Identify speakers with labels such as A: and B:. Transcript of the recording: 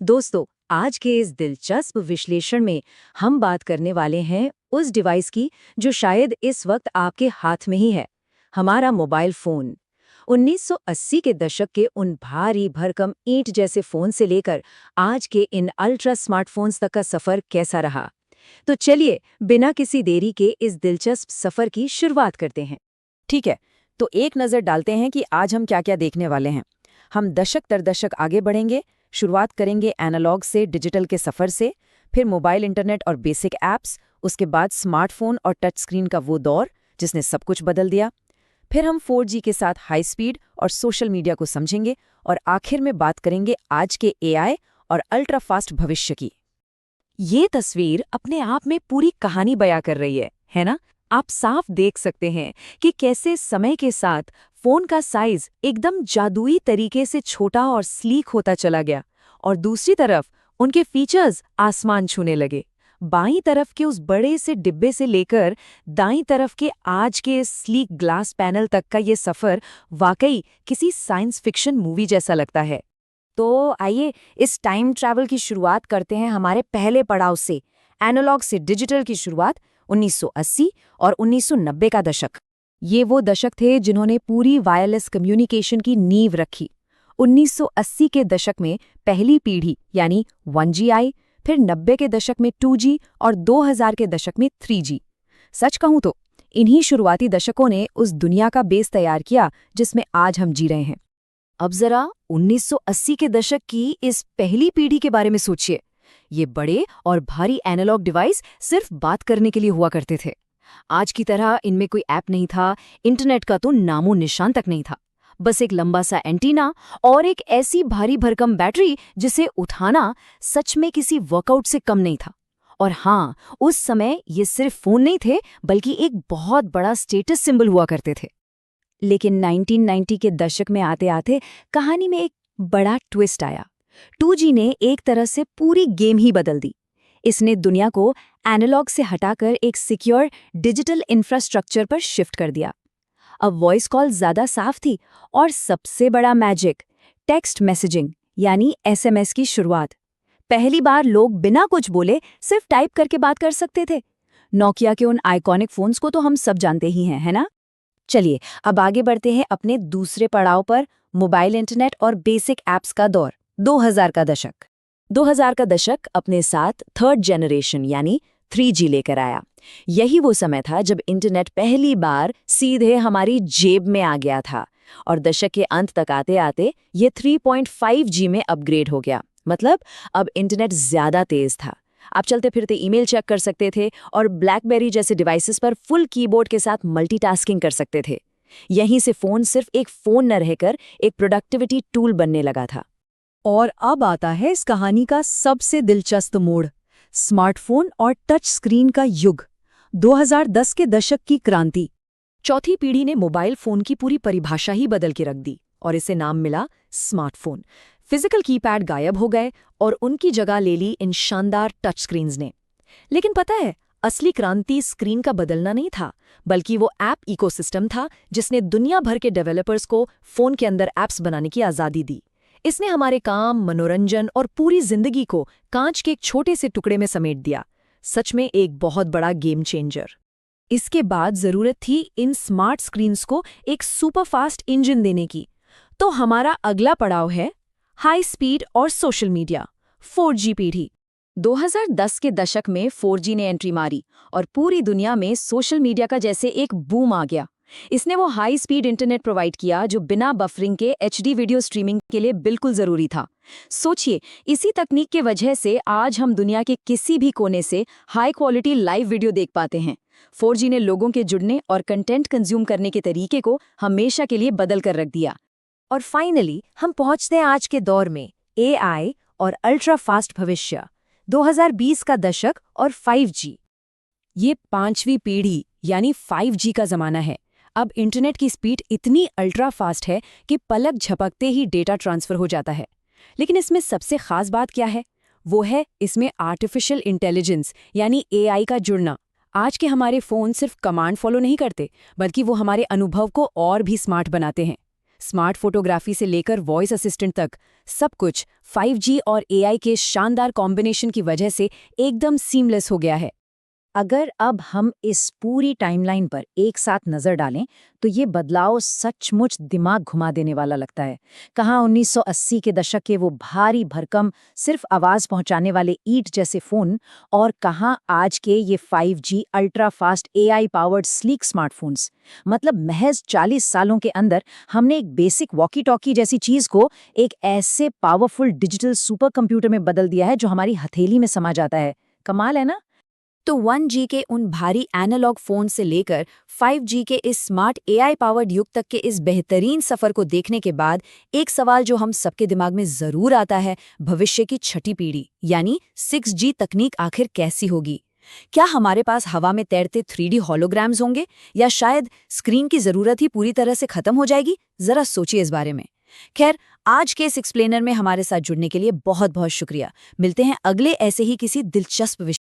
A: दोस्तों, आज के इस दिलचस्प विश्लेषण में हम बात करने वाले हैं उस डिवाइस की जो शायद इस वक्त आपके हाथ में ही है, हमारा मोबाइल फोन। 1980 के दशक के उन भारी भरकम ईंट जैसे फोन से लेकर आज के इन अल्ट्रा स्मार्टफोन्स तक का सफर कैसा रहा। तो चलिए बिना किसी देरी के इस दिलचस्प सफर की शुरुआत करते हैं।
B: ठीक है, तो एक नज़र डालते हैं कि आज हम क्या क्या देखने वाले हैं। हम दशक दर दशक आगे बढ़ेंगे। शुरुआत करेंगे एनालॉग से डिजिटल के सफ़र से, फिर मोबाइल इंटरनेट और बेसिक ऐप्स, उसके बाद स्मार्टफोन और टच स्क्रीन का वो दौर जिसने सब कुछ बदल दिया। फिर हम 4G के साथ हाई स्पीड और सोशल मीडिया को समझेंगे, और आखिर में बात करेंगे आज के AI और अल्ट्रा फास्ट भविष्य की।
A: ये तस्वीर अपने आप में पूरी कहानी बयां कर रही है ना? आप साफ देख सकते हैं कि कैसे समय के साथ फोन का साइज एकदम जादुई तरीके से छोटा और स्लीक होता चला गया, और दूसरी तरफ उनके फीचर्स आसमान छूने लगे। बाईं तरफ के उस बड़े से डिब्बे से लेकर दाईं तरफ के आज के स्लीक ग्लास पैनल तक का ये सफर वाकई किसी साइंस फिक्शन मूवी जैसा लगता है।
B: तो आइए इस टाइम ट्रैवल की शुरुआत करते हैं हमारे पहले पड़ाव से, एनालॉग से डिजिटल की शुरुआत 1980 और 1990 का दशक। ये वो दशक थे जिन्होंने पूरी वायरलेस कम्युनिकेशन की नींव रखी। 1980 के दशक में पहली पीढ़ी यानी 1G आई, फिर 90 के दशक में 2G और 2000 के दशक में 3G। सच कहूं तो इन्हीं शुरुआती दशकों ने उस दुनिया का बेस तैयार किया जिसमें आज हम जी रहे हैं। अब जरा 1980 के दशक की इस पहली पीढ़ी के बारे में सोचिए। ये बड़े और भारी एनालॉग डिवाइस सिर्फ बात करने के लिए हुआ करते थे। आज की तरह इनमें कोई ऐप नहीं था, इंटरनेट का तो नामो निशान तक नहीं था। बस एक लंबा सा एंटीना और एक ऐसी भारी भरकम बैटरी जिसे उठाना सच में किसी वर्कआउट से कम नहीं था। और हाँ, उस समय ये सिर्फ फोन नहीं थे, बल्कि एक बहुत बड़ा स्टेटस सिंबल हुआ करते थे। लेकिन 1990 के दशक में आते आते कहानी में एक बड़ा ट्विस्ट आया। 2G ने एक तरह से पूरी गेम ही बदल दी। इसने दुनिया को एनालॉग से हटाकर एक सिक्योर डिजिटल इंफ्रास्ट्रक्चर पर शिफ्ट कर दिया। अब वॉइस कॉल ज्यादा साफ थी, और सबसे बड़ा मैजिक, टेक्स्ट मैसेजिंग यानी SMS की शुरुआत। पहली बार लोग बिना कुछ बोले सिर्फ टाइप करके बात कर सकते थे। नोकिया के उन आइकॉनिक फोन्स को तो हम सब जानते ही हैं, है ना? चलिए अब आगे बढ़ते हैं अपने दूसरे पड़ाव पर, मोबाइल इंटरनेट और बेसिक ऐप्स का दौर, 2000 का दशक। 2000 का दशक अपने साथ थर्ड जनरेशन यानी 3G लेकर आया। यही वो समय था जब इंटरनेट पहली बार सीधे हमारी जेब में आ गया था, और दशक के अंत तक आते आते ये 3.5G में अपग्रेड हो गया। मतलब अब इंटरनेट ज्यादा तेज था। आप चलते फिरते ईमेल चेक कर सकते थे, और ब्लैकबेरी जैसे डिवाइसेस पर फुल कीबोर्ड के साथ मल्टीटास्किंग कर सकते थे। यहीं से फोन सिर्फ एक फोन न रहकर एक प्रोडक्टिविटी टूल बनने लगा था।
A: और अब आता है इस कहानी का सबसे दिलचस्प मोड़, स्मार्टफोन और टच स्क्रीन का युग, 2010 के दशक की क्रांति। चौथी पीढ़ी ने मोबाइल फोन की पूरी परिभाषा ही बदल के रख दी, और इसे नाम मिला स्मार्टफोन। फिजिकल कीपैड गायब हो गए और उनकी जगह ले ली इन शानदार टच स्क्रीन्स ने। लेकिन पता है, असली क्रांति स्क्रीन का बदलना नहीं था, बल्कि वो ऐप इकोसिस्टम था जिसने दुनिया भर के डेवलपर्स को फोन के अंदर ऐप्स बनाने की आज़ादी दी। इसने हमारे काम, मनोरंजन और पूरी जिंदगी को कांच के एक छोटे से टुकड़े में समेट दिया। सच में एक बहुत बड़ा गेम चेंजर। इसके बाद जरूरत थी इन स्मार्ट स्क्रीन्स को एक सुपरफास्ट इंजन देने की। तो हमारा अगला पड़ाव है हाई स्पीड और सोशल मीडिया, 4G पीढ़ी। 2010 के दशक में 4G ने एंट्री मारी, और पूरी दुनिया में सोशल मीडिया का जैसे एक बूम आ गया। इसने वो हाई स्पीड इंटरनेट प्रोवाइड किया जो बिना बफरिंग के HD वीडियो स्ट्रीमिंग के लिए बिल्कुल जरूरी था। सोचिए, इसी तकनीक के वजह से आज हम दुनिया के किसी भी कोने से हाई क्वालिटी लाइव वीडियो देख पाते हैं। 4G ने लोगों के जुड़ने और कंटेंट कंज्यूम करने के तरीके को हमेशा के लिए बदल कर रख दिया।
B: और फाइनली हम पहुंचते हैं आज के दौर में, AI और अल्ट्रा फास्ट भविष्य, 2020 का दशक और 5G। ये पांचवी पीढ़ी यानी 5G का जमाना है। अब इंटरनेट की स्पीड इतनी अल्ट्रा फास्ट है कि पलक झपकते ही डेटा ट्रांसफर हो जाता है। लेकिन इसमें सबसे खास बात क्या है? वो है इसमें आर्टिफिशियल इंटेलिजेंस यानी AI का जुड़ना। आज के हमारे फ़ोन सिर्फ कमांड फॉलो नहीं करते, बल्कि वो हमारे अनुभव को और भी स्मार्ट बनाते हैं। स्मार्ट फोटोग्राफी से लेकर वॉइस असिस्टेंट तक, सब कुछ 5G और AI के शानदार कॉम्बिनेशन की वजह से एकदम सीमलेस हो गया है।
A: अगर अब हम इस पूरी टाइमलाइन पर एक साथ नजर डालें तो ये बदलाव सचमुच दिमाग घुमा देने वाला लगता है। कहाँ 1980 के दशक के वो भारी भरकम सिर्फ आवाज पहुंचाने वाले ईंट जैसे फोन, और कहाँ आज के ये 5G ultra fast AI powered sleek smartphones. मतलब महज 40 सालों के अंदर हमने एक बेसिक वॉकी टॉकी जैसी चीज को एक ऐसे पावरफुल डिजिटल सुपर कंप्यूटर में बदल दिया है जो हमारी हथेली में समा जाता है। कमाल है ना।
B: तो 1G के उन भारी एनालॉग फोन से लेकर 5G के इस स्मार्ट AI पावर्ड युग तक के इस बेहतरीन सफर को देखने के बाद एक सवाल जो हम सबके दिमाग में जरूर आता है, भविष्य की छठी पीढ़ी यानी 6G तकनीक आखिर कैसी होगी? क्या हमारे पास हवा में तैरते 3D हॉलोग्राम्स होंगे, या शायद स्क्रीन की जरूरत ही पूरी तरह से खत्म हो जाएगी? जरा सोचिए इस बारे में। खैर, आज के इस एक्सप्लेनर में हमारे साथ जुड़ने के लिए बहुत बहुत शुक्रिया। मिलते हैं अगले ऐसे ही किसी दिलचस्प विषय